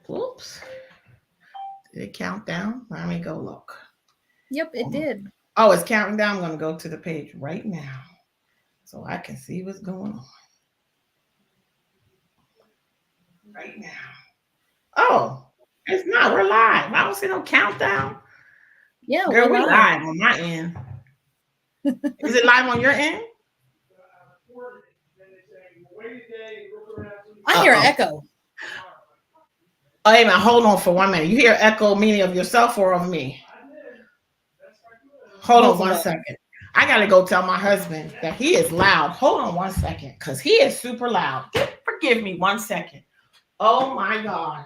Oops. Did it count down? Let me go look. Yep, it did. Oh, it's counting down. I'm going to go to the page right now so I can see what's going on right now. Oh, it's not. We're live. I don't see no countdown. Yeah, Girl, we're we live. live on my end. Is it live on your end? I hear an echo. Oh, hey, man, hold on for 1 minute. You hear echo meaning of yourself or of me? Hold Both on of one us. second. I got to go tell my husband that he is loud. Hold on 1 second because he is super loud. Forgive me 1 second. Oh, my God.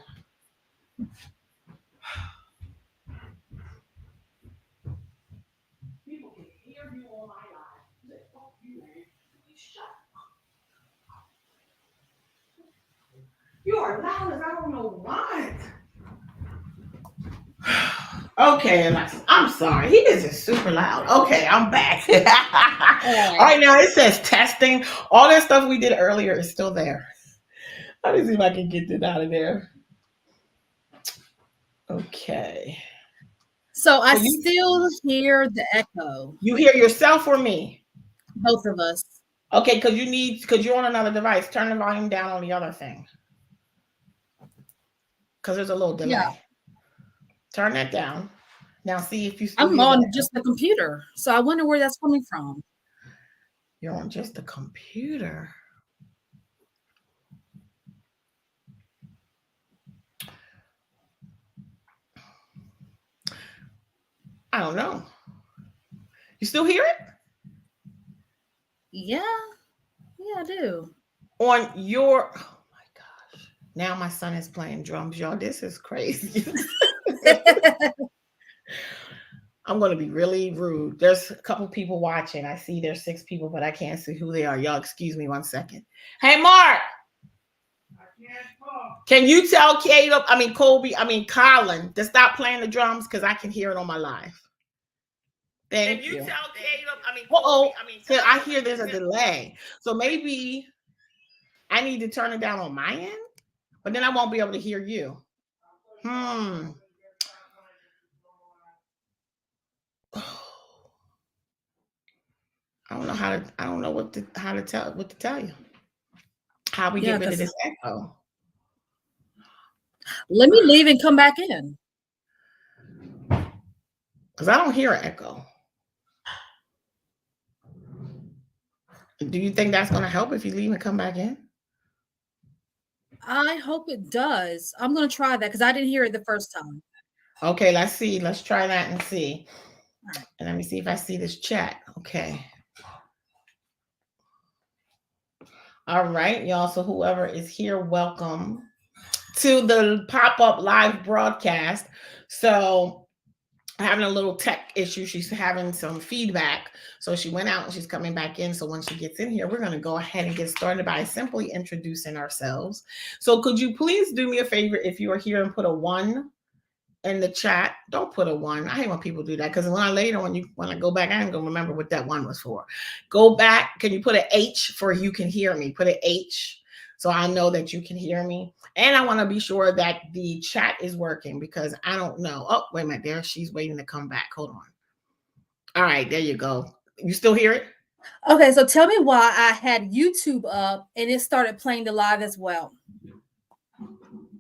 People can hear you on my live. Fuck you, man. Shut up. You are loud as I don't know what. Okay, Alexa. I'm sorry. He is just super loud. Okay, I'm back. All right, now it says testing. All that stuff we did earlier is still there. Let me see if I can get it out of there. Okay. So I still hear the echo. You hear yourself or me? Both of us. Okay, because you're on another device. Turn the volume down on the other thing. Because there's a little delay. Yeah. Turn that down. Now see if you still I'm on just the computer. So I wonder where that's coming from. You're on just the computer. I don't know. You still hear it? Yeah. Yeah, I do. On your, oh my gosh. Now my son is playing drums, y'all. This is crazy. I'm going to be really rude. There's a couple people watching. I see there's 6 people, but I can't see who they are. Y'all excuse me 1 second. Hey, Mark. Can you tell Colin to stop playing the drums because I can hear it on my live. Thank you. Tell Caleb, I hear there's a delay. So maybe I need to turn it down on my end, but then I won't be able to hear you. I don't know I don't know what to tell you. How we get rid of this echo. Let me leave and come back in. Because I don't hear an echo. Do you think that's going to help if you leave and come back in? I hope it does. I'm going to try that because I didn't hear it the first time. Okay, let's see. Let's try that and see. And let me see if I see this chat. Okay. All right, y'all. So whoever is here, welcome to the pop-up live broadcast. So having a little tech issue. She's having some feedback. So she went out and she's coming back in. So when she gets in here, we're going to go ahead and get started by simply introducing ourselves. So could you please do me a favor if you are here and put a 1 in the chat? Don't put a 1. I hate when people do that because when I go back, I ain't gonna remember what that 1 was for. Go back. Can you put an H for you can hear me? Put an H so I know that you can hear me. And I want to be sure that the chat is working because I don't know. Oh, wait a minute. There, she's waiting to come back. Hold on. All right, there you go. You still hear it? Okay, so tell me why I had YouTube up and it started playing the live as well.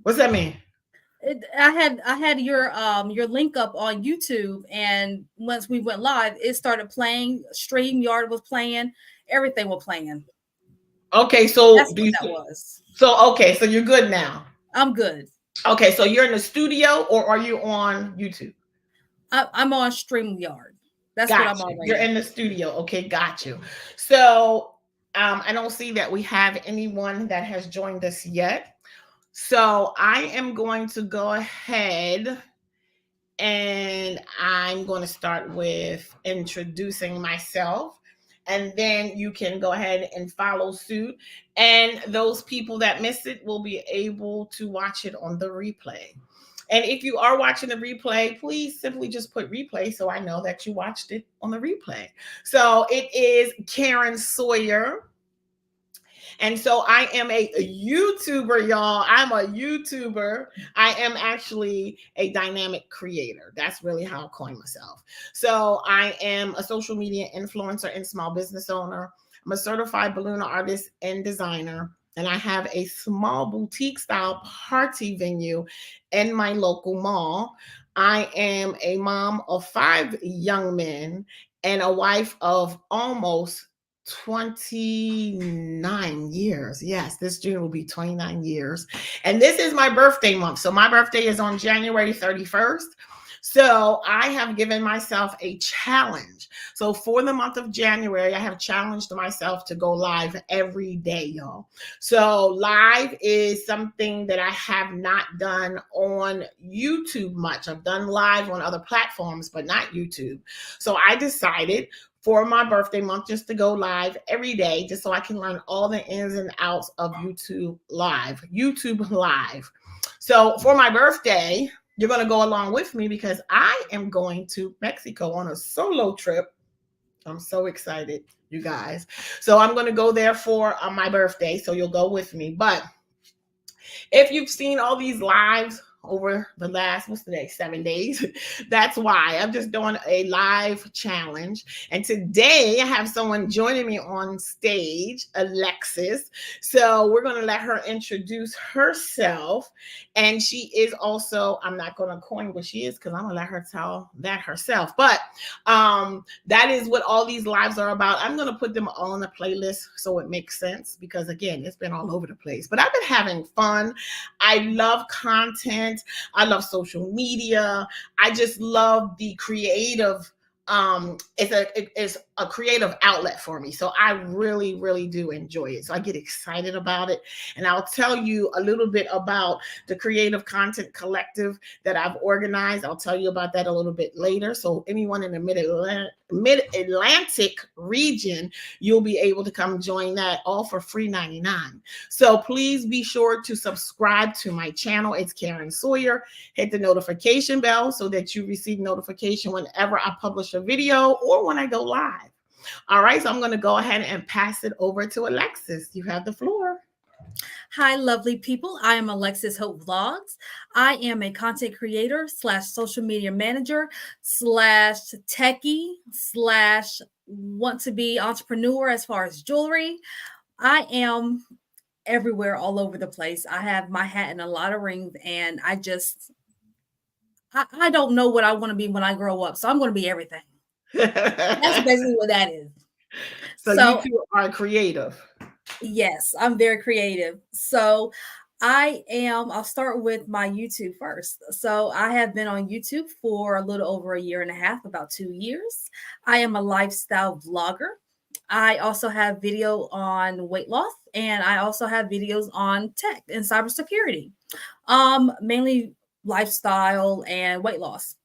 What's that mean? I had your link up on YouTube, and once we went live, it started playing. StreamYard was playing, everything was playing. Okay, so that's what that was. So okay, so you're good now. I'm good. Okay, so you're in the studio, or are you on YouTube? I'm on StreamYard. That's what I'm on. You're in the studio. Okay, got you. So I don't see that we have anyone that has joined us yet. So I am going to go ahead and I'm going to start with introducing myself. And then you can go ahead and follow suit. And those people that missed it will be able to watch it on the replay. And if you are watching the replay, please simply just put replay so I know that you watched it on the replay. So it is Karen Sawyer. And so I am a YouTuber, y'all. I'm a YouTuber. I am actually a dynamic creator. That's really how I coin myself. So I am a social media influencer and small business owner. I'm a certified balloon artist and designer. And I have a small boutique style party venue in my local mall. I am a mom of 5 young men and a wife of almost 29 years. Yes, this June will be 29 years. And this is my birthday month. So my birthday is on January 31st. So I have given myself a challenge. So for the month of January, I have challenged myself to go live every day, y'all. So live is something that I have not done on YouTube much. I've done live on other platforms, but not YouTube. So I decided for my birthday month just to go live every day, just so I can learn all the ins and outs of YouTube Live. So for my birthday, you're going to go along with me because I am going to Mexico on a solo trip. I'm so excited, you guys. So I'm going to go there for my birthday. So you'll go with me. But if you've seen all these lives over the last, what's the day, 7 days, that's why I'm just doing a live challenge. And today I have someone joining me on stage, Alexis. So we're going to let her introduce herself. And she is also, I'm not going to coin what she is because I'm going to let her tell that herself. But that is what all these lives are about. I'm going to put them all in a playlist so it makes sense because, again, it's been all over the place. But I've been having fun. I love content. I love social media. I just love the creative. It's a creative outlet for me. So I really, really do enjoy it. So I get excited about it. And I'll tell you a little bit about the Creative Content Collective that I've organized. I'll tell you about that a little bit later. So anyone in the Mid-Atlantic region, you'll be able to come join that all for free 99. So please be sure to subscribe to my channel. It's Karen Sawyer. Hit the notification bell so that you receive notification whenever I publish a video or when I go live. All right, so I'm going to go ahead and pass it over to Alexis. You have the floor. Hi, lovely people. I am Alexis Hope Vlogs. I am a content creator / social media manager / techie / want to be entrepreneur as far as jewelry. I am everywhere, all over the place. I have my hat in a lot of rings, and I don't know what I want to be when I grow up. So I'm going to be everything. That's basically what that is. So you two are creative. Yes, I'm very creative. So I'll start with my YouTube first. So I have been on YouTube for a little over a year and a half, about 2 years. I am a lifestyle vlogger. I also have video on weight loss, and I also have videos on tech and cybersecurity, mainly lifestyle and weight loss.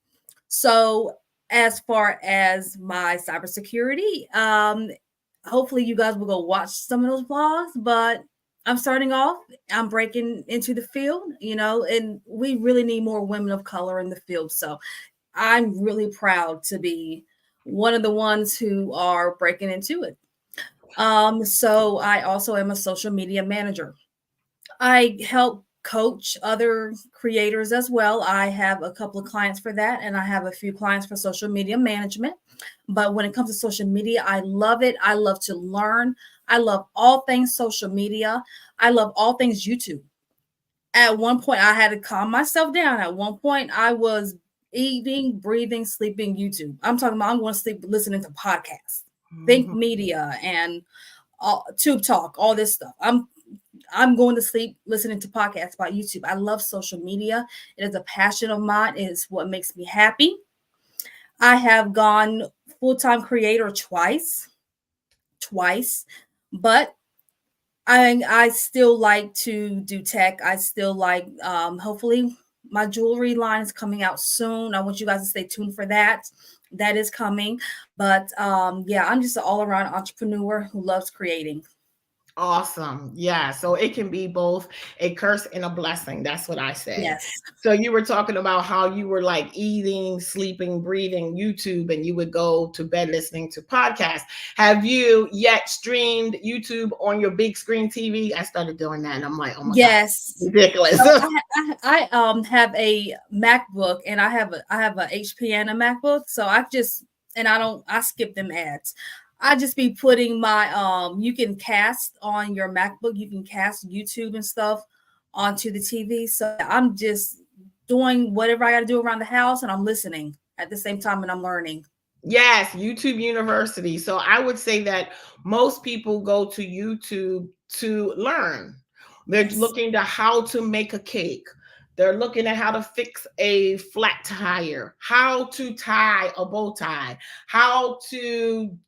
So as far as my cybersecurity, hopefully you guys will go watch some of those vlogs, but I'm starting off, I'm breaking into the field, and we really need more women of color in the field. So I'm really proud to be one of the ones who are breaking into it. So I also am a social media manager. I help coach other creators as well. I have a couple of clients for that, and I have a few clients for social media management. But when it comes to social media, I love it. I love to learn. I love all things social media. I love all things YouTube. At one point, I had to calm myself down. At one point, I was eating, breathing, sleeping YouTube. I'm talking about I'm going to sleep listening to podcasts, Think Media, and Tube Talk, all this stuff. I'm going to sleep listening to podcasts about YouTube. I love social media. It is a passion of mine. It is what makes me happy. I have gone full-time creator twice, but I still like to do tech. I still like, hopefully my jewelry line is coming out soon. I want you guys to stay tuned for that. That is coming. But yeah, I'm just an all-around entrepreneur who loves creating. Awesome. Yeah. So it can be both a curse and a blessing. That's what I say. Yes. So you were talking about how you were like eating, sleeping, breathing YouTube, and you would go to bed listening to podcasts. Have you yet streamed YouTube on your big screen TV? I started doing that and I'm like, oh my God, Yes. ridiculous. So I have a MacBook and I have a HP and a MacBook. So I skip them ads. I just be putting my you can cast on your MacBook, you can cast YouTube and stuff onto the TV. So I'm just doing whatever I gotta do around the house and I'm listening at the same time and I'm learning. Yes, YouTube University. So I would say that most people go to YouTube to learn. They're Yes. looking to how to make a cake. They're looking at how to fix a flat tire, how to tie a bow tie, how to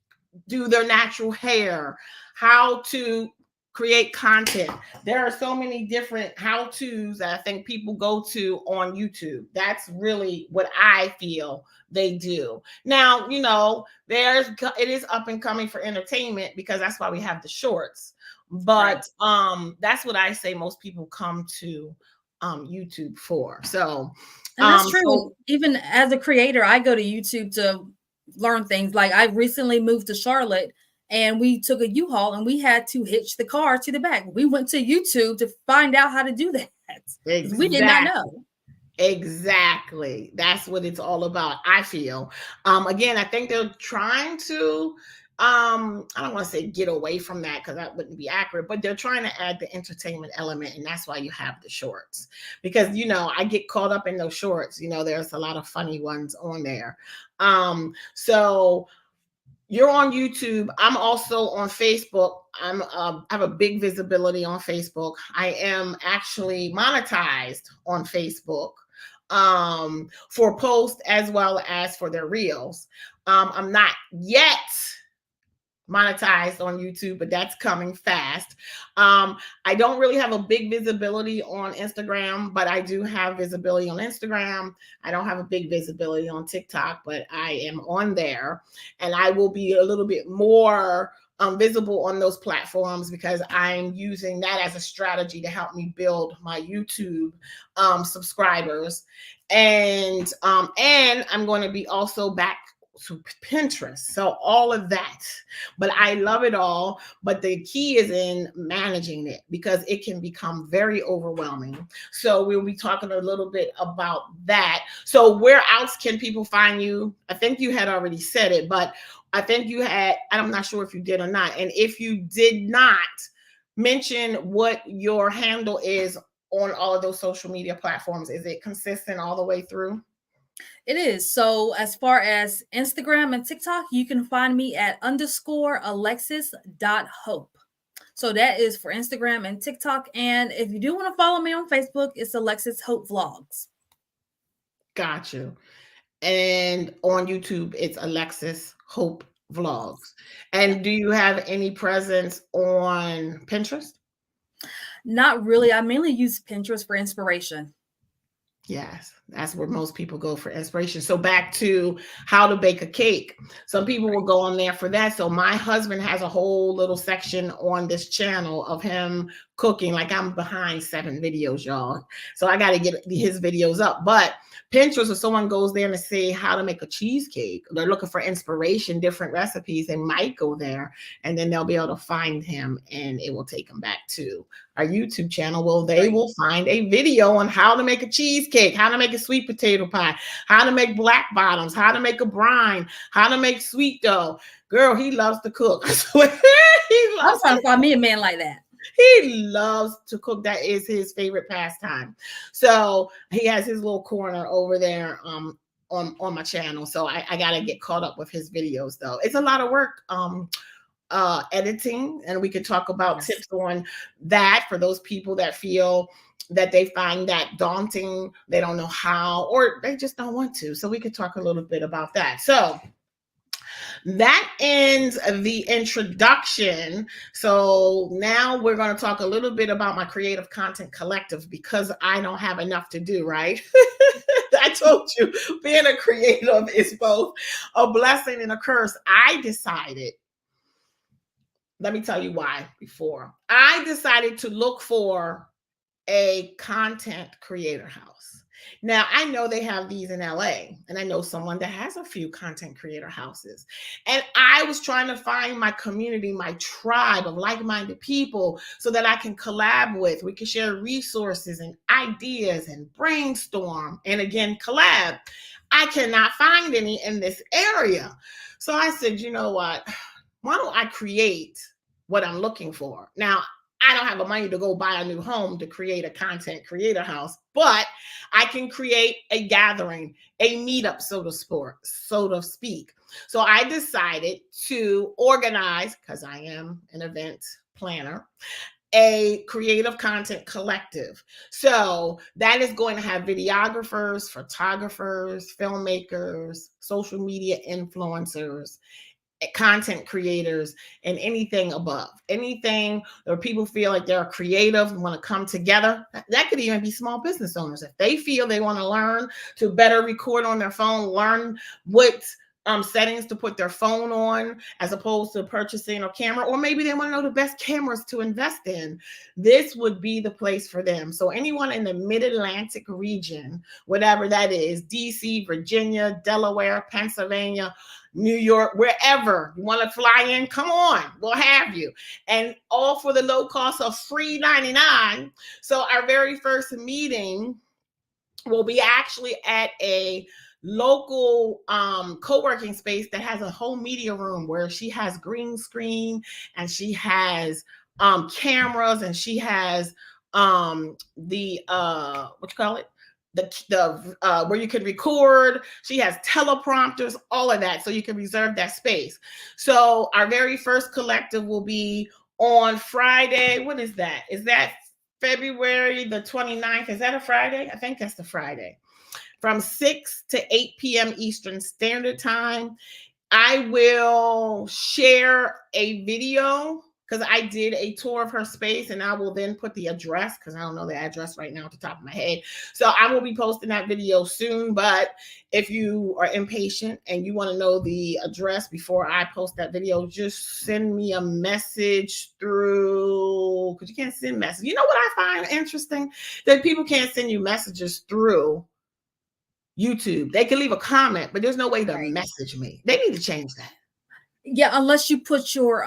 do their natural hair, how to create content. There are so many different how to's that I think people go to on YouTube. That's really what I feel they do. Now, it is up and coming for entertainment because that's why we have the shorts. Right. But that's what I say most people come to YouTube for. So And that's so true. Even as a creator, I go to YouTube to learn things. Like I recently moved to Charlotte and we took a U-Haul and we had to hitch the car to the back. We went to YouTube to find out how to do that because we did not exactly. know. Exactly. That's what it's all about, I feel. Again, I think they're trying to I don't want to say get away from that because that wouldn't be accurate, but they're trying to add the entertainment element, and that's why you have the shorts. Because I get caught up in those shorts. There's a lot of funny ones on there. So you're on YouTube. I'm also on Facebook. I have a big visibility on Facebook. I am actually monetized on Facebook for posts as well as for their reels. I'm not yet monetized on YouTube, but that's coming fast. I don't really have a big visibility on Instagram, but I do have visibility on Instagram. I don't have a big visibility on TikTok, but I am on there, and I will be a little bit more visible on those platforms because I'm using that as a strategy to help me build my YouTube subscribers, and I'm going to be also back to Pinterest. So all of that, but I love it all. But the key is in managing it because it can become very overwhelming. So we'll be talking a little bit about that. So where else can people find you? I think you had already said it, but I think you had, I'm not sure if you did or not. And if you did not, mention what your handle is on all of those social media platforms. Is it consistent all the way through? It is. So as far as Instagram and TikTok, you can find me at _Alexis.hope. So that is for Instagram and TikTok. And if you do want to follow me on Facebook, it's Alexis Hope Vlogs. Got you. And on YouTube, it's Alexis Hope Vlogs. Yeah. And do you have any presence on Pinterest? Not really. I mainly use Pinterest for inspiration. Yes, that's where most people go for inspiration. So back to how to bake a cake. Some people will go on there for that. So my husband has a whole little section on this channel of him cooking. Like I'm behind 7 videos, y'all. So I got to get his videos up. But Pinterest, if someone goes there and say how to make a cheesecake, they're looking for inspiration, different recipes, they might go there and then they'll be able to find him and it will take them back to our YouTube channel. Well, they will find a video on how to make a cheesecake, how to make a sweet potato pie, how to make black bottoms, how to make a brine, how to make sweet dough. Girl, he loves to cook. I swear, I'm trying to find me a man like that. He loves to cook. That is his favorite pastime. So he has his little corner over there on my channel. So I gotta get caught up with his videos though. It's a lot of work. Editing, and we could talk about tips on that for those people that feel that they find that daunting, they don't know how, or they just don't want to. So we could talk a little bit about that. So that ends the introduction. So now we're going to talk a little bit about my creative content collective because I don't have enough to do, right? I told you, being a creative is both a blessing and a curse. I decided Let me tell you why before. I decided to look for a content creator house. Now, I know they have these in LA, and I know someone that has a few content creator houses. And I was trying to find my community, my tribe of like minded people so that I can collab with. We can share resources and ideas and brainstorm and again, collab. I cannot find any in this area. So I said, you know what? Why don't I create what I'm looking for? Now, I don't have the money to go buy a new home to create a content creator house, but I can create a gathering, a meetup, so to speak. So I decided to organize, because I am an event planner, a creative content collective. So that is going to have videographers, photographers, filmmakers, social media influencers, content creators, and anything above, anything where people feel like they're creative and want to come together. That could even be small business owners. If they feel they want to learn to better record on their phone, learn what settings to put their phone on as opposed to purchasing a camera, or maybe they want to know the best cameras to invest in, this would be the place for them. So anyone in the mid-Atlantic region, whatever that is, DC, Virginia, Delaware, Pennsylvania, New York, wherever you want to fly in, come on, we'll have you. And all for the low cost of free $99. So our very first meeting will be actually at a local co-working space that has a whole media room where she has green screen and she has cameras and she has the what you call it, the where you can record. She has teleprompters, all of that, so you can reserve that space. So our very first collective will be on Friday. What is that? Is that February the 29th? Is that a Friday? I think that's the Friday. From 6 to 8 p.m. Eastern Standard Time. I will share a video because I did a tour of her space, and I will then put the address because I don't know the address right now at the top of my head. So I will be posting that video soon. But if you are impatient and you want to know the address before I post that video, just send me a message through, because you can't send messages. You know what I find interesting? That people can't send you messages through YouTube. They can leave a comment, but there's no way to message me. They need to change that. Yeah, unless you put your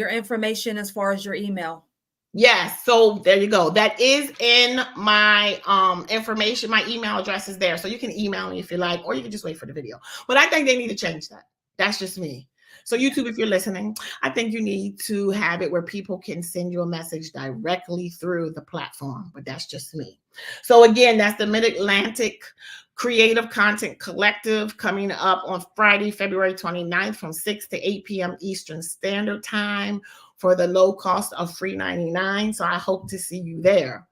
information as far as your email. Yes, so there you go. That is in my information. My email address is there, so you can email me if you like, or you can just wait for the video. But I think they need to change that. That's just me. So YouTube, if you're listening, I think you need to have it where people can send you a message directly through the platform, but that's just me. So again, that's the Mid-Atlantic Creative Content Collective coming up on Friday, February 29th from 6 to 8 p.m. Eastern Standard Time for the low cost of free $99. So I hope to see you there.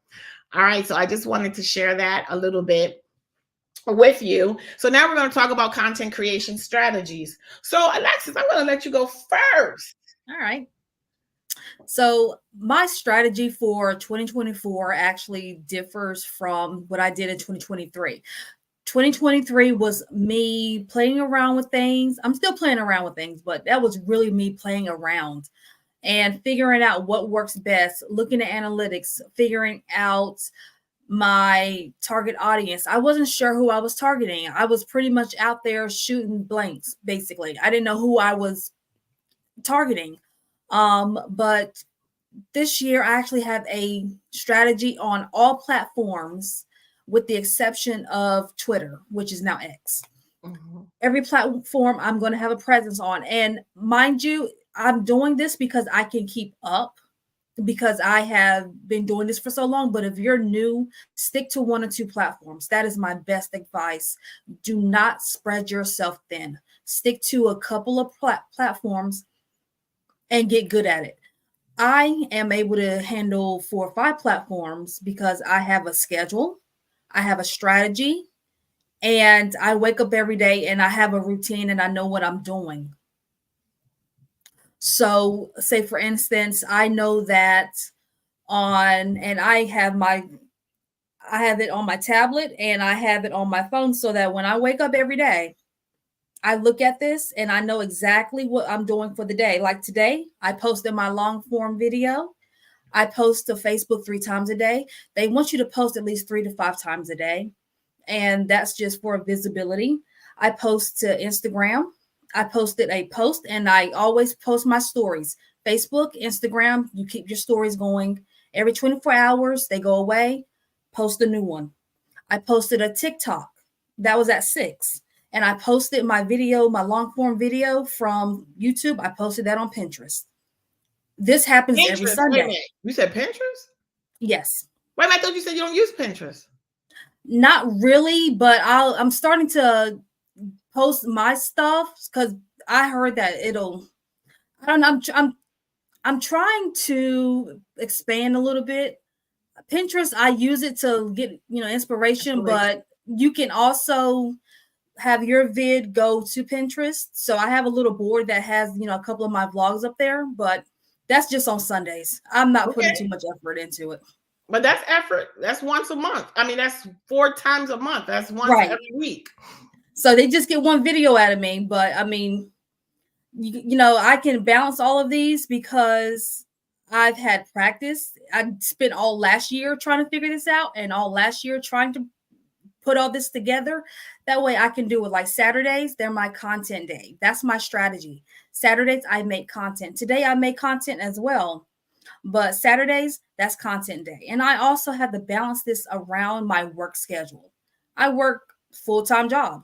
All right, so I just wanted to share that a little bit with you. So now we're going to talk about content creation strategies. So Alexis, I'm going to let you go first. All right. So my strategy for 2024 actually differs from what I did in 2023. 2023 was me playing around with things. I'm still playing around with things, but that was really me playing around and figuring out what works best, looking at analytics, figuring out my target audience. I wasn't sure who I was targeting. I was pretty much out there shooting blanks, basically. I didn't know who I was targeting. But this year I actually have a strategy on all platforms with the exception of Twitter, which is now X. Mm-hmm. Every platform I'm going to have a presence on. And mind you, I'm doing this because I can keep up, because I have been doing this for so long. But if you're new, stick to 1 or 2 platforms. That is my best advice. Do not spread yourself thin. Stick to a couple of platforms and get good at it. I am able to handle 4 or 5 platforms because I have a schedule, I have a strategy, and I wake up every day and I have a routine and I know what I'm doing. So say for instance, I know that I have it on my tablet and I have it on my phone so that when I wake up every day, I look at this and I know exactly what I'm doing for the day. Like today, I posted my long form video. I post to Facebook 3 times a day. They want you to post at least 3 to 5 times a day. And that's just for visibility. I post to Instagram. I posted a post and I always post my stories. Facebook, Instagram, you keep your stories going. Every 24 hours, they go away, post a new one. I posted a TikTok. That was at 6. And I posted my video, my long form video from YouTube. I posted that on Pinterest. This happens every Pinterest. Wait a Sunday. minute. You said Pinterest? Yes. Wait, I thought you said you don't use Pinterest. Not really, but I'm starting to post my stuff because I heard that it'll. I don't know. I'm trying to expand a little bit. Pinterest, I use it to get inspiration, but you can also have your vid go to Pinterest. So I have a little board that has a couple of my vlogs up there, but that's just on Sundays. I'm not putting too much effort into it. But that's effort. That's once a month. I mean, that's 4 times a month. That's once every week. So they just get one video out of me. But I mean, I can balance all of these because I've had practice. I spent all last year trying to figure this out and all last year trying to put all this together. That way I can do it. Like Saturdays, they're my content day. That's my strategy. Saturdays, I make content. Today, I make content as well. But Saturdays, that's content day. And I also have to balance this around my work schedule. I work full-time job.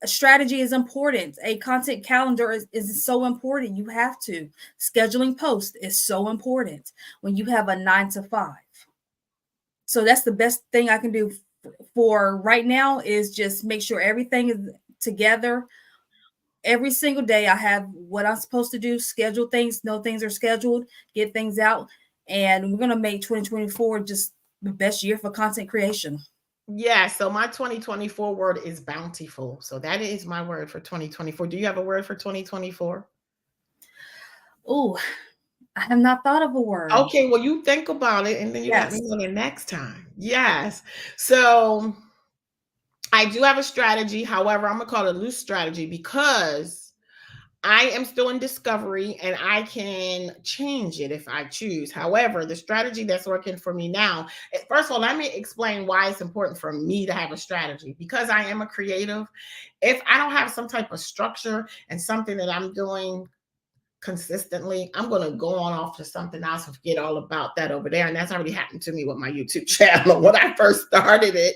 A strategy is important. A content calendar is so important. You have to. Scheduling posts is so important when you have a 9 to 5. So that's the best thing I can do for right now is just make sure everything is together. Every single day I have what I'm supposed to do, schedule things, know things are scheduled, get things out. And we're going to make 2024 just the best year for content creation. Yeah. So my 2024 word is bountiful. So that is my word for 2024. Do you have a word for 2024? Oh, I have not thought of a word. Okay. Well, you think about it and then you let me know the next time. Yes. So I do have a strategy. However, I'm going to call it a loose strategy because I am still in discovery and I can change it if I choose. However, the strategy that's working for me now, first of all, let me explain why it's important for me to have a strategy. Because I am a creative, if I don't have some type of structure and something that I'm doing consistently, I'm going to go on off to something else and forget all about that over there. And that's already happened to me with my YouTube channel. When I first started it,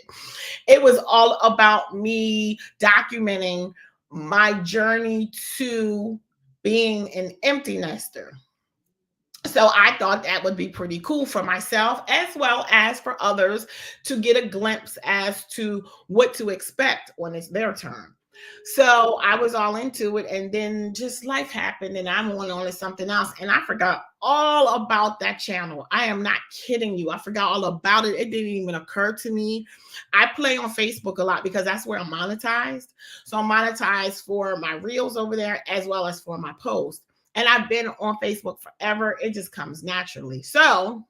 it was all about me documenting my journey to being an empty nester. So I thought that would be pretty cool for myself as well as for others to get a glimpse as to what to expect when it's their turn. So I was all into it, and then just life happened and I went on to something else and I forgot all about that channel. I am not kidding you. I forgot all about it. It didn't even occur to me. I play on Facebook a lot because that's where I'm monetized. So I'm monetized for my reels over there as well as for my posts. And I've been on Facebook forever. It just comes naturally. So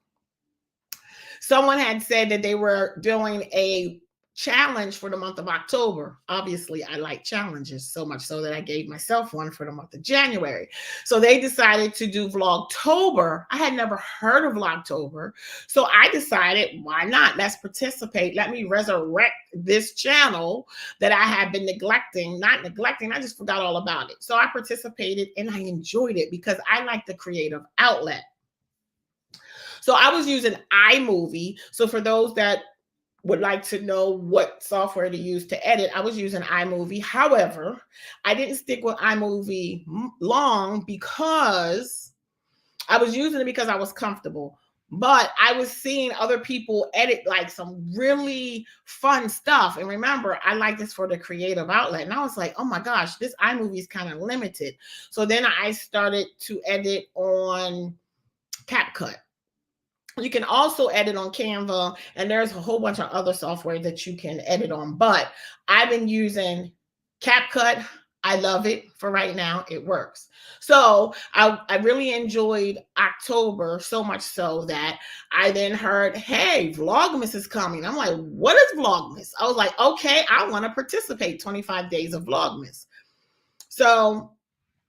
someone had said that they were doing a challenge for the month of October. Obviously, I like challenges so much so that I gave myself one for the month of January. So they decided to do Vlogtober. I had never heard of Vlogtober. So I decided, why not? Let's participate. Let me resurrect this channel that I had been neglecting. Not neglecting, I just forgot all about it. So I participated and I enjoyed it because I like the creative outlet. So I was using iMovie. So for those that would like to know what software to use to edit, I was using iMovie. However, I didn't stick with iMovie long because I was using it because I was comfortable. But I was seeing other people edit like some really fun stuff. And remember, I like this for the creative outlet. And I was like, oh my gosh, this iMovie is kind of limited. So then I started to edit on CapCut. You can also edit on Canva, and there's a whole bunch of other software that you can edit on. But I've been using CapCut. I love it for right now. It works. So I really enjoyed October so much so that I then heard, hey, Vlogmas is coming. I'm like, what is Vlogmas? I was like, okay, I want to participate. 25 days of Vlogmas. So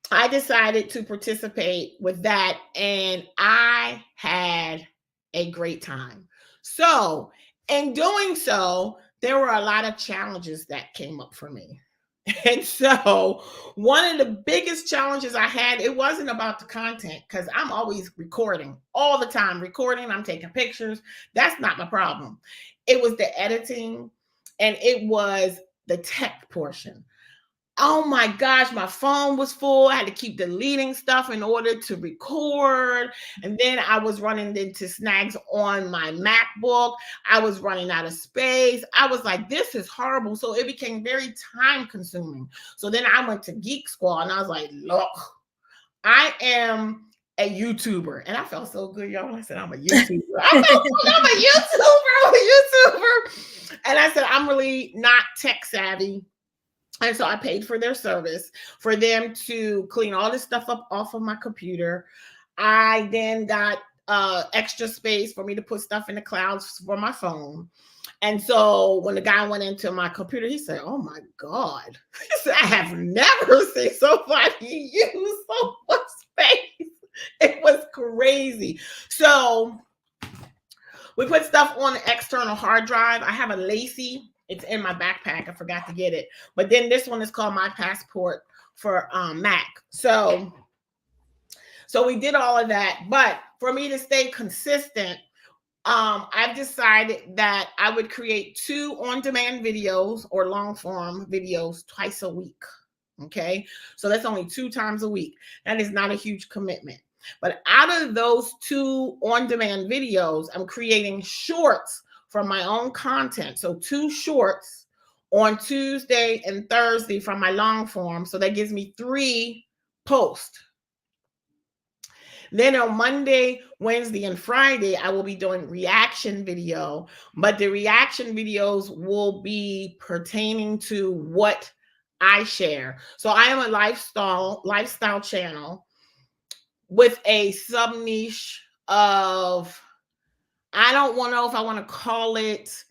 I decided to participate with that, and I had a great time. So, in doing so, there were a lot of challenges that came up for me. And so, one of the biggest challenges I had, it wasn't about the content because I'm always recording all the time, recording, I'm taking pictures. That's not my problem. It was the editing and it was the tech portion. Oh my gosh, my phone was full. I had to keep deleting stuff in order to record. And then I was running into snags on my MacBook. I was running out of space. I was like, this is horrible. So it became very time consuming. So then I went to Geek Squad and I was like, look, I am a YouTuber. And I felt so good, y'all. I said, I'm a YouTuber. I felt like I'm a YouTuber. I'm a YouTuber. And I said, I'm really not tech savvy. And so I paid for their service for them to clean all this stuff up off of my computer. I then got extra space for me to put stuff in the clouds for my phone. And so when the guy went into my computer, he said, oh my God. He said, I have never seen somebody use so much space. It was crazy. So we put stuff on an external hard drive. I have a Lacey. It's in my backpack. I forgot to get it. But then this one is called My Passport for Mac. So we did all of that. But for me to stay consistent, I've decided that I would create 2 on-demand videos or long-form videos twice a week. Okay. So that's only 2 times a week. That is not a huge commitment. But out of those 2 on-demand videos, I'm creating shorts from my own content. So 2 shorts on Tuesday and Thursday from my long form. So that gives me 3 posts. Then on Monday, Wednesday, and Friday, I will be doing reaction video, but the reaction videos will be pertaining to what I share. So I am a lifestyle channel with a sub niche of, I don't know if I want to call it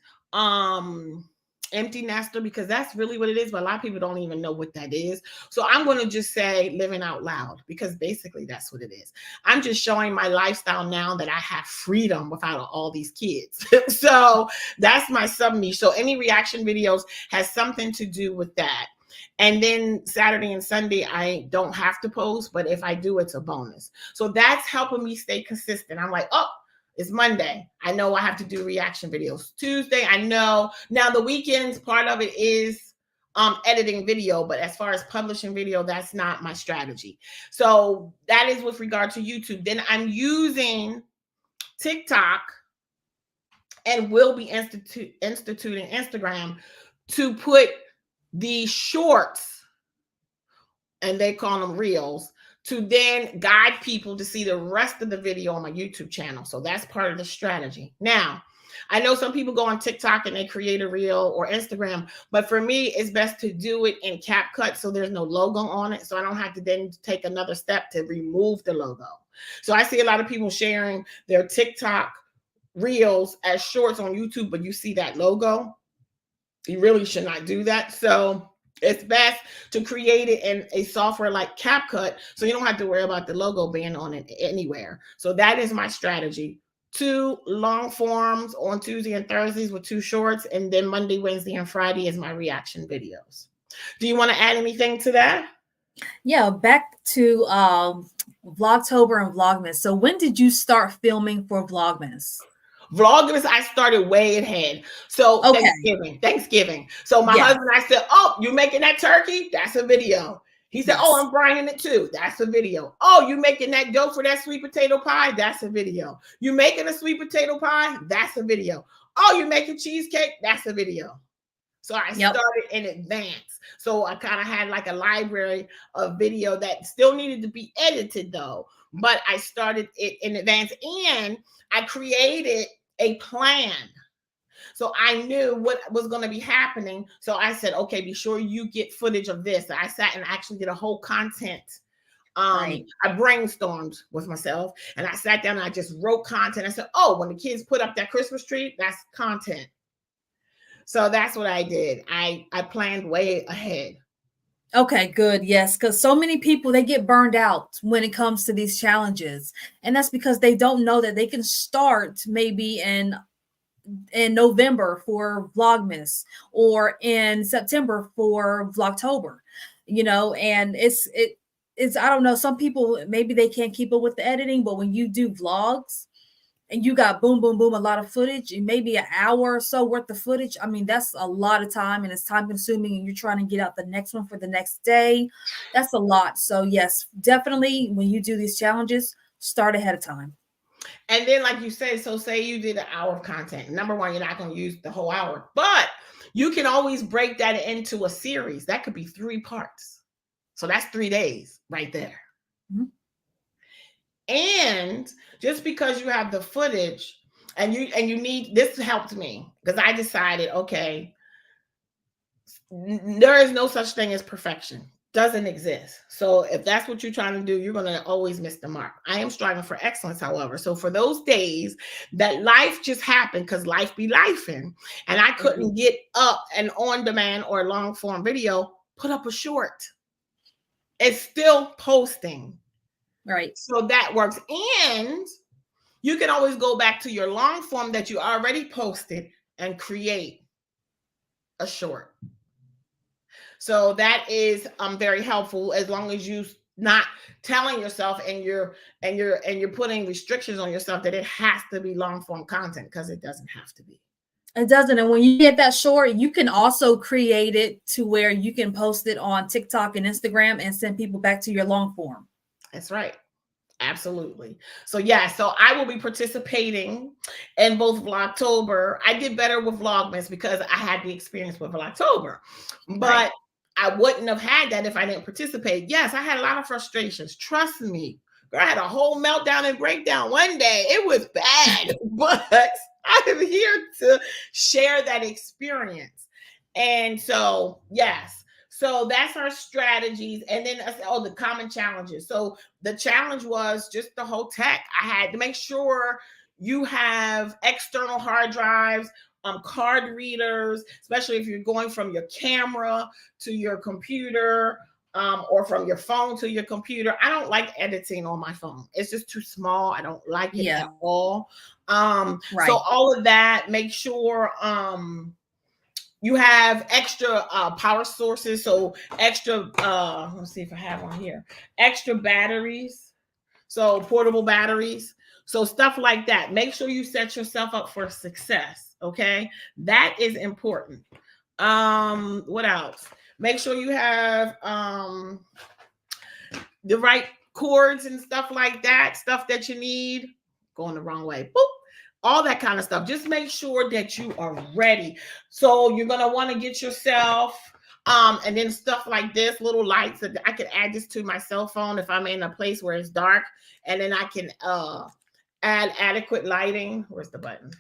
empty nester, because that's really what it is, but a lot of people don't even know what that is. So I'm going to just say living out loud, because basically that's what it is. I'm just showing my lifestyle now that I have freedom without all these kids. So that's my sub niche. So any reaction videos has something to do with that. And then Saturday and Sunday, I don't have to post, but if I do, it's a bonus. So that's helping me stay consistent. I'm like, oh, it's Monday. I know I have to do reaction videos. Tuesday, I know. Now the weekends, part of it is editing video, but as far as publishing video, that's not my strategy. So that is with regard to YouTube. Then I'm using TikTok and will be instituting Instagram to put the shorts, and they call them reels, to then guide people to see the rest of the video on my YouTube channel. So that's part of the strategy. Now, I know some people go on TikTok and they create a reel, or Instagram, but for me, it's best to do it in CapCut so there's no logo on it. So I don't have to then take another step to remove the logo. So I see a lot of people sharing their TikTok reels as shorts on YouTube, but you see that logo. You really should not do that. So it's best to create it in a software like CapCut, so you don't have to worry about the logo being on it anywhere. So that is my strategy. 2 long forms on Tuesday and Thursdays with 2 shorts, and then Monday, Wednesday, and Friday is my reaction videos. Do you want to add anything to that? Yeah, back to Vlogtober and Vlogmas. So when did you start filming for Vlogmas? Vlogmas, I started way ahead. So okay. Thanksgiving. So my husband, I said, oh, you making that turkey? That's a video. He said, oh, I'm brining it too. That's a video. Oh, you making that dough for that sweet potato pie? That's a video. You making a sweet potato pie? That's a video. Oh, you making cheesecake? That's a video. So I started in advance. So I kind of had like a library of video that still needed to be edited though. But I started it in advance, and I created a plan. So I knew what was going to be happening. So I said, okay, be sure you get footage of this. I sat and actually did a whole content. I brainstormed with myself, and I sat down and I just wrote content. I said, oh, when the kids put up that Christmas tree, that's content. So that's what I did. I planned way ahead. Okay, good. Yes, because so many people they get burned out when it comes to these challenges, and that's because they don't know that they can start maybe in November for Vlogmas or in September for Vlogtober, and it's I don't know. Some people maybe they can't keep up with the editing, but when you do vlogs and you got boom, boom, boom, a lot of footage and maybe an hour or so worth of footage. I mean, that's a lot of time and it's time consuming, and you're trying to get out the next one for the next day. That's a lot. So, yes, definitely when you do these challenges, start ahead of time. And then, like you said, so say you did an hour of content. Number one, you're not going to use the whole hour, but you can always break that into a series. That could be 3 parts. So that's 3 days right there. Mm-hmm. And just because you have the footage and you need, this helped me because I decided, okay, there is no such thing as perfection. Doesn't exist. So if that's what you're trying to do, you're going to always miss the mark. I am striving for excellence, however. So for those days that life just happened, because life be lifing, and I couldn't get up an on demand or long form video, put up a short. It's still posting. Right. So that works. And you can always go back to your long form that you already posted and create a short. So that is very helpful, as long as you not telling yourself and you're putting restrictions on yourself that it has to be long form content, because it doesn't have to be. It doesn't. And when you get that short, you can also create it to where you can post it on TikTok and Instagram and send people back to your long form. That's right. Absolutely. So yeah, so I will be participating in both Vlogtober. I did better with Vlogmas because I had the experience with Vlogtober, but right. I wouldn't have had that if I didn't participate. Yes, I had a lot of frustrations. Trust me. Girl, I had a whole meltdown and breakdown one day. It was bad, but I am here to share that experience. And so, yes. So that's our strategies. And then, the common challenges. So the challenge was just the whole tech. I had to make sure you have external hard drives, card readers, especially if you're going from your camera to your computer, or from your phone to your computer. I don't like editing on my phone. It's just too small. I don't like it at all. Right. So all of that, make sure you have extra power sources. So extra, let's see if I have one here, extra batteries. So portable batteries. So stuff like that. Make sure you set yourself up for success. Okay. That is important. What else? Make sure you have the right cords and stuff like that. Stuff that you need. Going the wrong way. Boop. All that kind of stuff. Just make sure that you are ready. So you're going to want to get yourself, and then stuff like this, little lights that I could add this to my cell phone if I'm in a place where it's dark, and then I can add adequate lighting. Where's the button?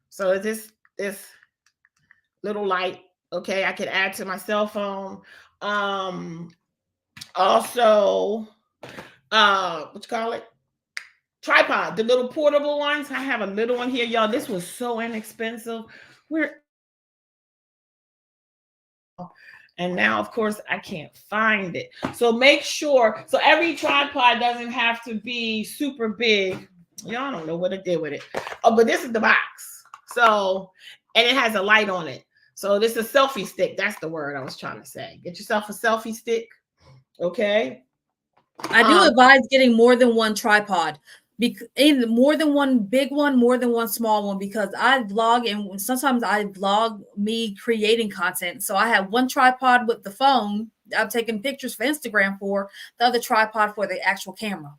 So this little light, okay, I could add to my cell phone. Also, what you call it? Tripod, the little portable ones. I have a little one here, y'all. This was so inexpensive. And now, of course, I can't find it. So make sure. So every tripod doesn't have to be super big. Y'all don't know what I did with it. Oh, but this is the box. So, and it has a light on it. So this is a selfie stick. That's the word I was trying to say. Get yourself a selfie stick. Okay. I do advise getting more than one tripod. More than one big one, more than one small one, because I vlog and sometimes I vlog me creating content. So I have one tripod with the phone I'm taking pictures for Instagram for, the other tripod for the actual camera.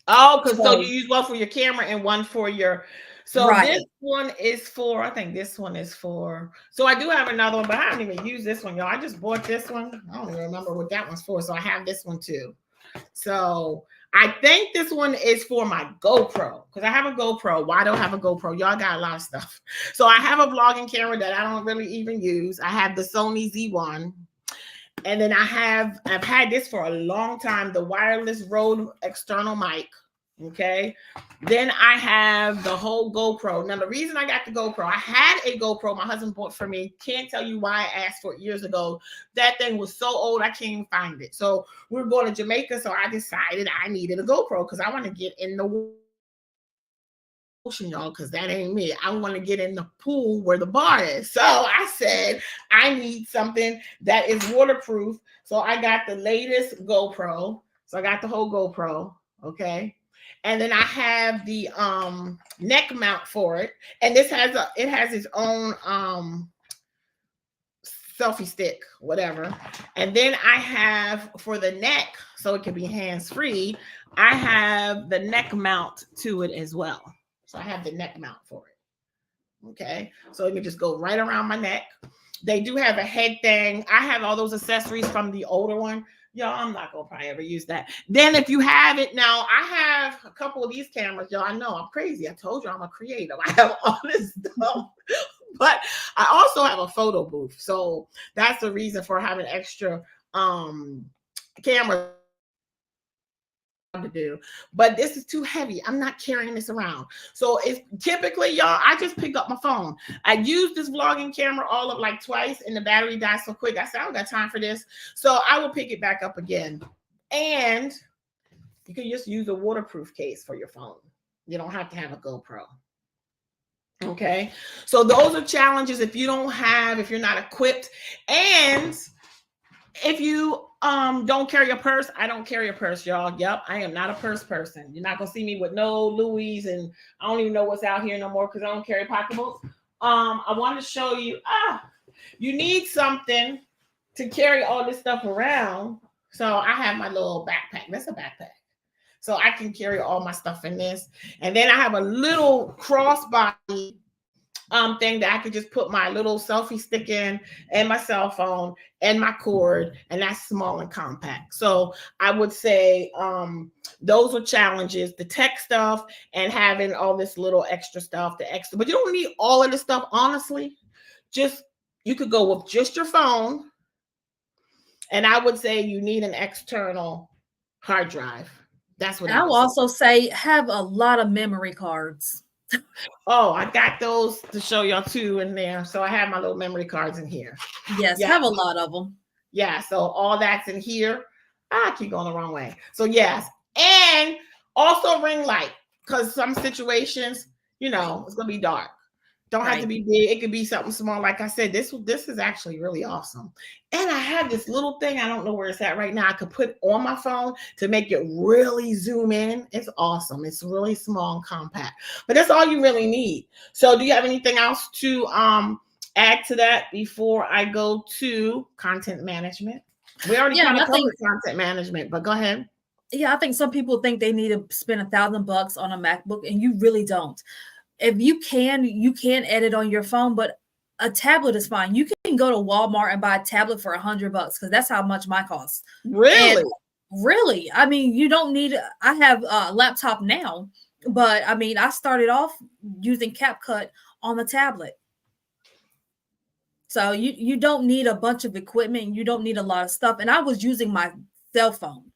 Oh, because so you use one for your camera and one for your. So right. This one is for, I think this one is for, so I do have another one, but I haven't even used this one, y'all. I just bought this one. I don't even remember what that one's for. So I have this one too. So I think this one is for my GoPro, because I have a GoPro. Why don't I have a GoPro? Y'all got a lot of stuff. So I have a vlogging camera that I don't really even use. I have the Sony Z1. And then I've had this for a long time, the wireless Rode external mic. Okay. Then I have the whole GoPro. Now, the reason I got the GoPro, I had a GoPro my husband bought for me. Can't tell you why I asked for it years ago. That thing was so old, I can't even find it. So we were going to Jamaica. So I decided I needed a GoPro because I want to get in the ocean, y'all, because that ain't me. I want to get in the pool where the bar is. So I said, I need something that is waterproof. So I got the latest GoPro. So I got the whole GoPro. Okay. And then I have the neck mount for it. And it has its own selfie stick, whatever. And then I have for the neck, so it can be hands-free, I have the neck mount to it as well. So I have the neck mount for it. Okay. So it can just go right around my neck. They do have a head thing. I have all those accessories from the older one. Y'all, I'm not gonna probably ever use that. Then if you have it now, I have a couple of these cameras. Y'all, I know I'm crazy. I told you I'm a creative. I have all this stuff, but I also have a photo booth. So that's the reason for having extra camera to do. But this is too heavy. I'm not carrying this around. So it's typically, y'all, I just pick up my phone. I used this vlogging camera all of like twice and the battery died so quick. I said, I don't got time for this. So I will pick it back up again. And you can just use a waterproof case for your phone. You don't have to have a GoPro. Okay. So those are challenges if you're not equipped. And if you don't carry a purse, I don't carry a purse, y'all. Yep, I am not a purse person. You're not gonna see me with no Louis, and I don't even know what's out here no more because I don't carry pocketbooks. I want to show you. You need something to carry all this stuff around. So I have my little backpack. That's a backpack. So I can carry all my stuff in this, and then I have a little crossbody thing that I could just put my little selfie stick in and my cell phone and my cord, and that's small and compact. So I would say those are challenges, the tech stuff and having all this little extra stuff, but you don't need all of this stuff, honestly. You could go with just your phone, and I would say you need an external hard drive. That's what I will also say have a lot of memory cards. Oh, I got those to show y'all too in there. So I have my little memory cards in here. Yes, have a lot of them. Yeah, so all that's in here. I keep going the wrong way. So yes, and also ring light, because some situations, it's gonna be dark. Don't have to be big. It could be something small. Like I said, this is actually really awesome. And I have this little thing. I don't know where it's at right now. I could put on my phone to make it really zoom in. It's awesome. It's really small and compact. But that's all you really need. So do you have anything else to add to that before I go to content management? We already kind of covered content management, but go ahead. Yeah, I think some people think they need to spend $1,000 on a MacBook, and you really don't. If you can edit on your phone, but a tablet is fine. You can go to Walmart and buy a tablet for $100 because that's how much mine costs. Really? And really, I mean, you don't need. I have a laptop now, but I mean, I started off using CapCut on the tablet. So you don't need a bunch of equipment. You don't need a lot of stuff. And I was using my cell phone.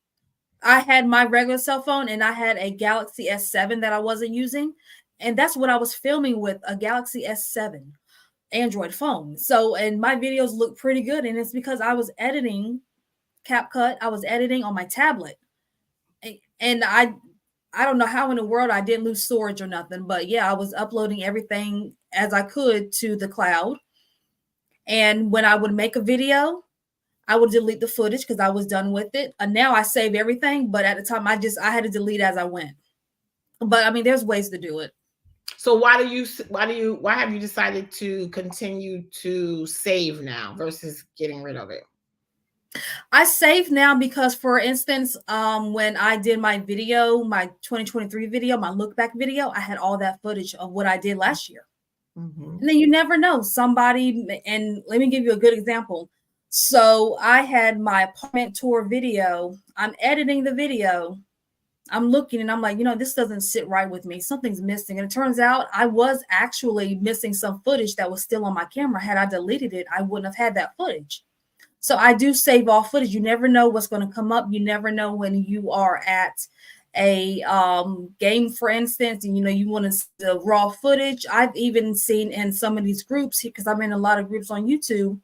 I had my regular cell phone, and I had a Galaxy S7 that I wasn't using. And that's what I was filming with, a Galaxy S7 Android phone. So, and my videos look pretty good. And it's because I was editing CapCut. I was editing on my tablet. And I don't know how in the world I didn't lose storage or nothing. But yeah, I was uploading everything as I could to the cloud. And when I would make a video, I would delete the footage because I was done with it. And now I save everything. But at the time, I had to delete as I went. But I mean, there's ways to do it. So why have you decided to continue to save now versus getting rid of it? I save now because, for instance, when I did my video, my 2023 video, my look back video, I had all that footage of what I did last year. Mm-hmm. And then you never know, somebody, and let me give you a good example. So I had my apartment tour video. I'm editing the video. I'm looking and I'm like, this doesn't sit right with me. Something's missing. And it turns out I was actually missing some footage that was still on my camera. Had I deleted it, I wouldn't have had that footage. So I do save all footage. You never know what's going to come up. You never know when you are at a game, for instance, and you want to see the raw footage. I've even seen in some of these groups, because I'm in a lot of groups on YouTube.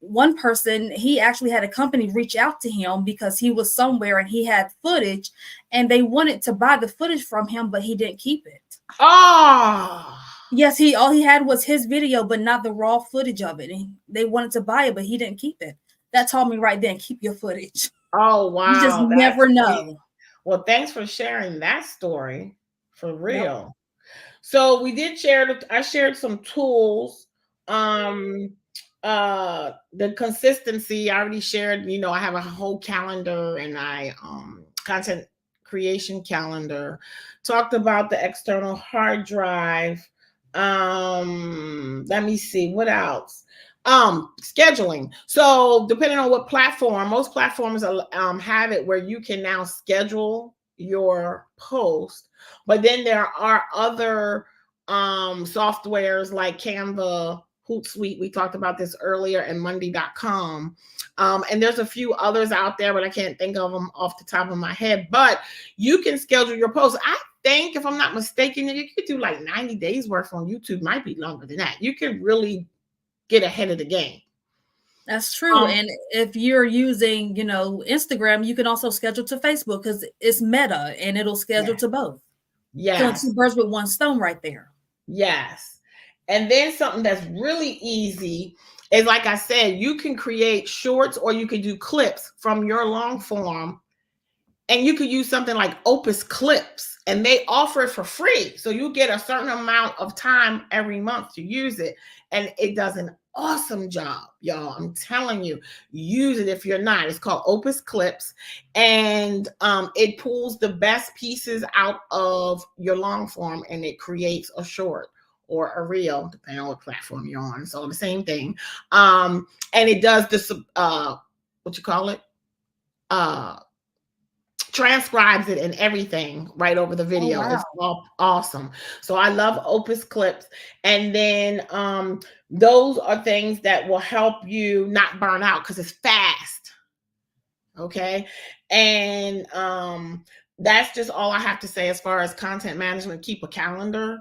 One person, he actually had a company reach out to him because he was somewhere and he had footage, and they wanted to buy the footage from him, but he didn't keep it. Oh, yes, all he had was his video, but not the raw footage of it. And they wanted to buy it, but he didn't keep it. That told me right then, keep your footage. oh, You just wow. never know. Well, thanks for sharing that story, for real. Yep. So we did share, I shared some tools. The consistency, I already shared, I have a whole calendar, and I content creation calendar. Talked about the external hard drive. Let me see what else. Scheduling. So depending on what platform, most platforms have it where you can now schedule your post, but then there are other softwares like Canva, Hootsuite, we talked about this earlier, and Monday.com. And there's a few others out there, but I can't think of them off the top of my head. But you can schedule your posts. I think, if I'm not mistaken, you could do like 90 days worth on YouTube. Might be longer than that. You can really get ahead of the game. That's true. And if you're using, Instagram, you can also schedule to Facebook because it's Meta and it'll schedule to both. Yes. So 2 birds with 1 stone right there. Yes. And then something that's really easy is, like I said, you can create shorts or you can do clips from your long form. And you could use something like Opus Clips, and they offer it for free. So you get a certain amount of time every month to use it. And it does an awesome job, y'all. I'm telling you, use it if you're not. It's called Opus Clips. And it pulls the best pieces out of your long form, and it creates a short or a reel, depending on what platform you're on. So the same thing. And it does this, what you call it? Transcribes it and everything right over the video. Oh, wow. It's all awesome. So I love Opus Clips. And then those are things that will help you not burn out because it's fast. Okay. And that's just all I have to say as far as content management. Keep a calendar.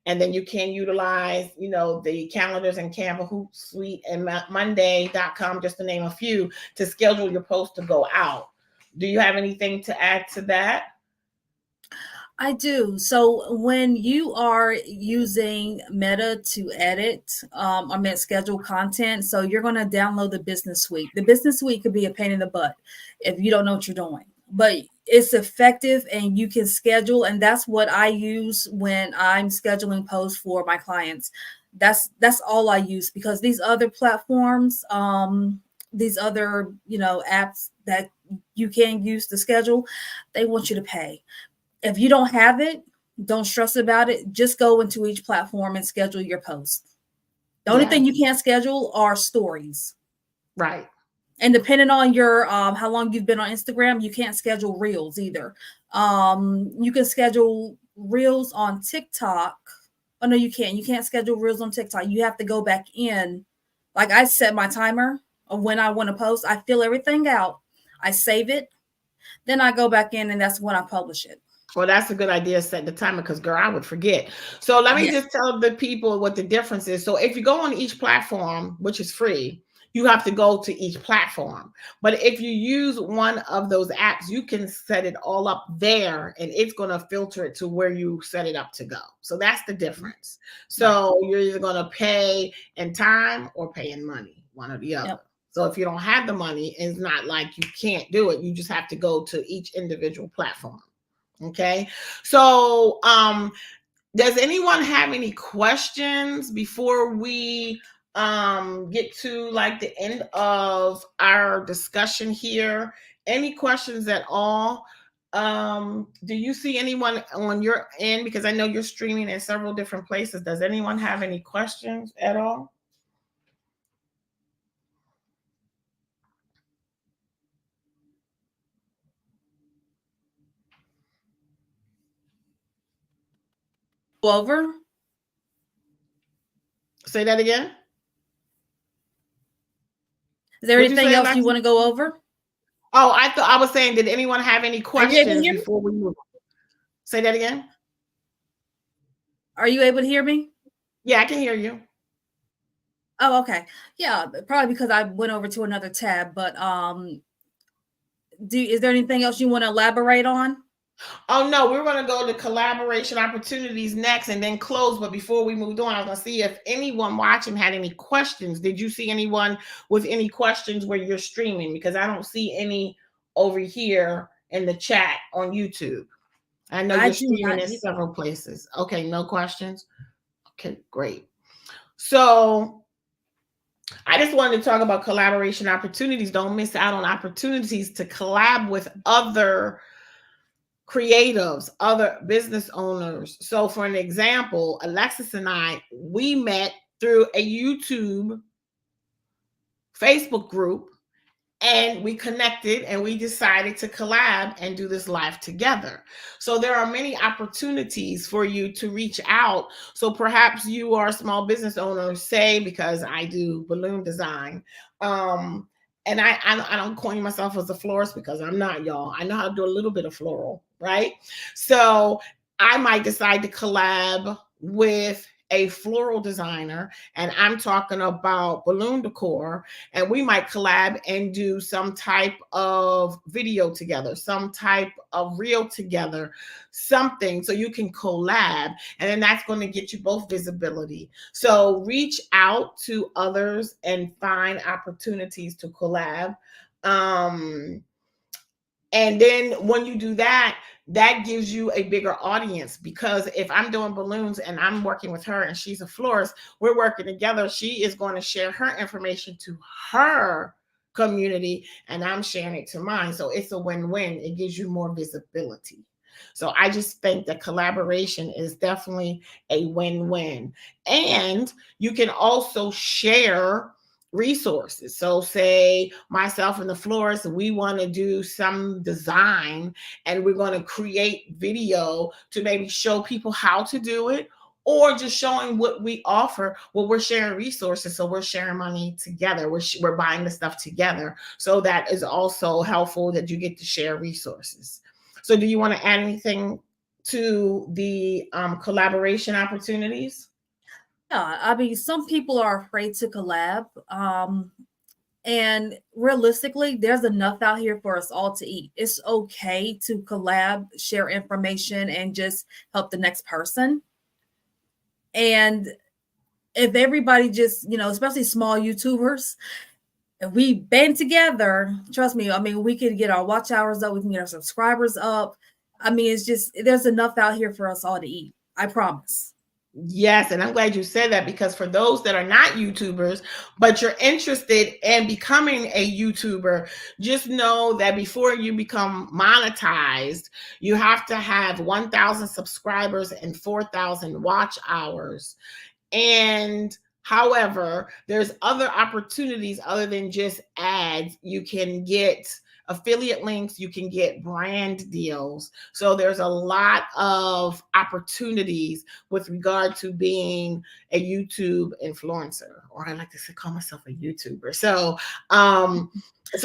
And then you can utilize, the calendars in Canva, Hootsuite, and Monday.com, just to name a few, to schedule your post to go out. Do you have anything to add to that? I do. So when you are using Meta to edit, schedule content, so you're going to download the Business Suite. The Business Suite could be a pain in the butt if you don't know what you're doing, but it's effective and you can schedule. And that's what I use when I'm scheduling posts for my clients. That's all I use, because these other platforms, these other, apps that you can use to schedule, they want you to pay. If you don't have it, don't stress about it. Just go into each platform and schedule your post. The only thing you can't schedule are stories. Right. And depending on your how long you've been on Instagram, you can't schedule reels either. You can schedule reels on TikTok. Oh no, you can't. You can't schedule reels on TikTok. You have to go back in. Like, I set my timer of when I want to post. I fill everything out. I save it. Then I go back in, and that's when I publish it. Well, that's a good idea, set the timer, because, girl, I would forget. So let me just tell the people what the difference is. So if you go on each platform, which is free, you have to go to each platform. But if you use one of those apps, you can set it all up there, and it's going to filter it to where you set it up to go. So that's the difference. So you're either going to pay in time or pay in money, one or the other. Yep. So if you don't have the money, it's not like you can't do it. You just have to go to each individual platform. Okay. So does anyone have any questions before we get to like the end of our discussion here? Any questions at all? Do you see anyone on your end? Because I know you're streaming in several different places. Does anyone have any questions at all? Over. Say that again. Is there anything else you want to go over? Oh, I thought I was saying, did anyone have any Are you able to questions hear me? before we move? Say that again. Are you able to hear me? Yeah, I can hear you. Oh, okay. Yeah, probably because I went over to another tab. But is there anything else you want to elaborate on? Oh no, we're going to go to collaboration opportunities next and then close. But before we moved on, I was going to see if anyone watching had any questions. Did you see anyone with any questions where you're streaming? Because I don't see any over here in the chat on YouTube. I know I you're do streaming not in either. several places. Okay, no questions. Okay, great. So I just wanted to talk about collaboration opportunities. Don't miss out on opportunities to collab with other creatives, other business owners. So, for an example, Alexis and I, we met through a YouTube Facebook group, and we connected and we decided to collab and do this live together. So there are many opportunities for you to reach out. So perhaps you are a small business owner, say, because I do balloon design. And I don't coin myself as a florist because I'm not, y'all. I know how to do a little bit of floral, right? So I might decide to collab with a floral designer, and I'm talking about balloon decor, and we might collab and do some type of video together, some type of reel together, something so you can collab, and then that's going to get you both visibility. So reach out to others and find opportunities to collab. And then when you do that, that gives you a bigger audience, because if I'm doing balloons and I'm working with her and she's a florist, we're working together. She is going to share her information to her community and I'm sharing it to mine. So it's a win-win. It gives you more visibility. So I just think that collaboration is definitely a win-win. And you can also share resources. So say myself and the florist, we want to do some design and we're going to create video to maybe show people how to do it, or just showing what we offer. Well, we're sharing resources, so we're sharing money together. We're buying the stuff together. So that is also helpful, that you get to share resources. So do you want to add anything to the collaboration opportunities? Yeah, I mean, some people are afraid to collab. And realistically, there's enough out here for us all to eat. It's okay to collab, share information, and just help the next person. And if everybody just, especially small YouTubers, if we band together, trust me, I mean, we can get our watch hours up, we can get our subscribers up. I mean, it's just, there's enough out here for us all to eat. I promise. Yes, and I'm glad you said that, because for those that are not YouTubers, but you're interested in becoming a YouTuber, just know that before you become monetized, you have to have 1,000 subscribers and 4,000 watch hours. And however, there's other opportunities other than just ads. You can get affiliate links, you can get brand deals. So there's a lot of opportunities with regard to being a YouTube influencer, or I like to say, call myself a YouTuber. So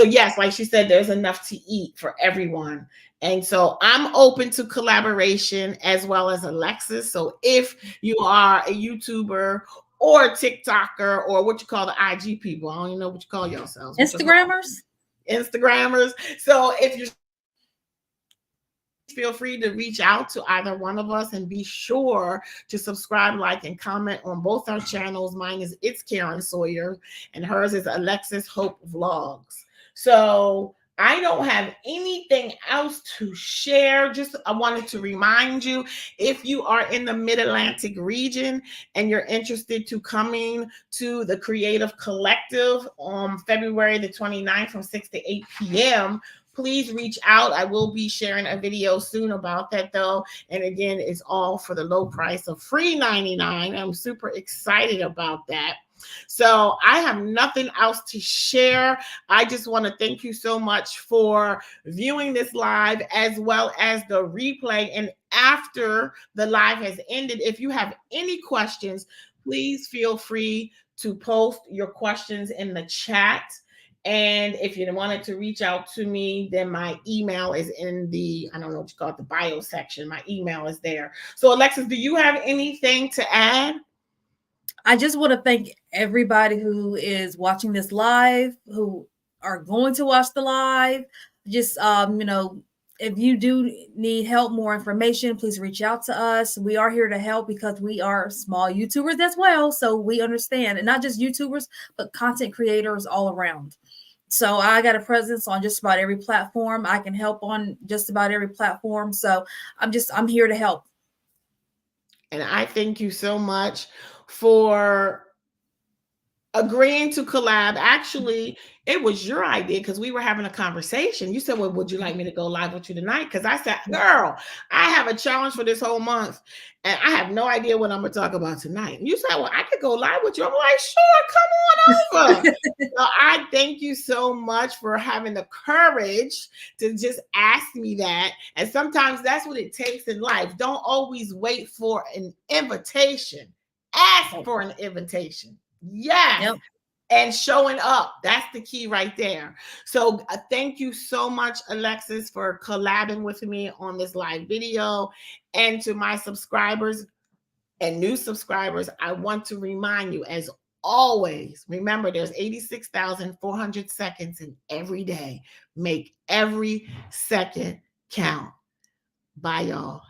yes, like she said, there's enough to eat for everyone. And so I'm open to collaboration as well as Alexis. So if you are a YouTuber or a TikToker, or what you call the IG people, I don't even know what you call yourselves. Instagrammers? Instagrammers. So if you feel free to reach out to either one of us, and be sure to subscribe, like, and comment on both our channels. Mine is It's Karen Sawyer, and hers is Alexis Hope Vlogs. So I don't have anything else to share. Just I wanted to remind you, if you are in the Mid-Atlantic region and you're interested to coming to the Creative Collective on February the 29th from 6 to 8 p.m., please reach out. I will be sharing a video soon about that, though. And again, it's all for the low price of free $99. I'm super excited about that. So I have nothing else to share. I just want to thank you so much for viewing this live, as well as the replay. And after the live has ended, if you have any questions, please feel free to post your questions in the chat. And if you wanted to reach out to me, then my email is in the, I don't know what you call it, the bio section. My email is there. So Alexis, do you have anything to add? I just want to thank everybody who is watching this live, who are going to watch the live. Just if you do need help, more information, please reach out to us. We are here to help because we are small YouTubers as well. So we understand, and not just YouTubers, but content creators all around. So I got a presence on just about every platform. I can help on just about every platform. So I'm here to help. And I thank you so much for agreeing to collab. Actually, it was your idea because we were having a conversation. You said, well, would you like me to go live with you tonight? Because I said, girl, I have a challenge for this whole month and I have no idea what I'm going to talk about tonight. And you said, well, I could go live with you. I'm like, sure, come on over. So I thank you so much for having the courage to just ask me that. And sometimes that's what it takes in life. Don't always wait for an invitation. Ask for an invitation. Yes. Yep. And showing up. That's the key right there. So thank you so much, Alexis, for collabing with me on this live video. And to my subscribers and new subscribers, I want to remind you, as always, remember there's 86,400 seconds in every day. Make every second count. Bye, y'all.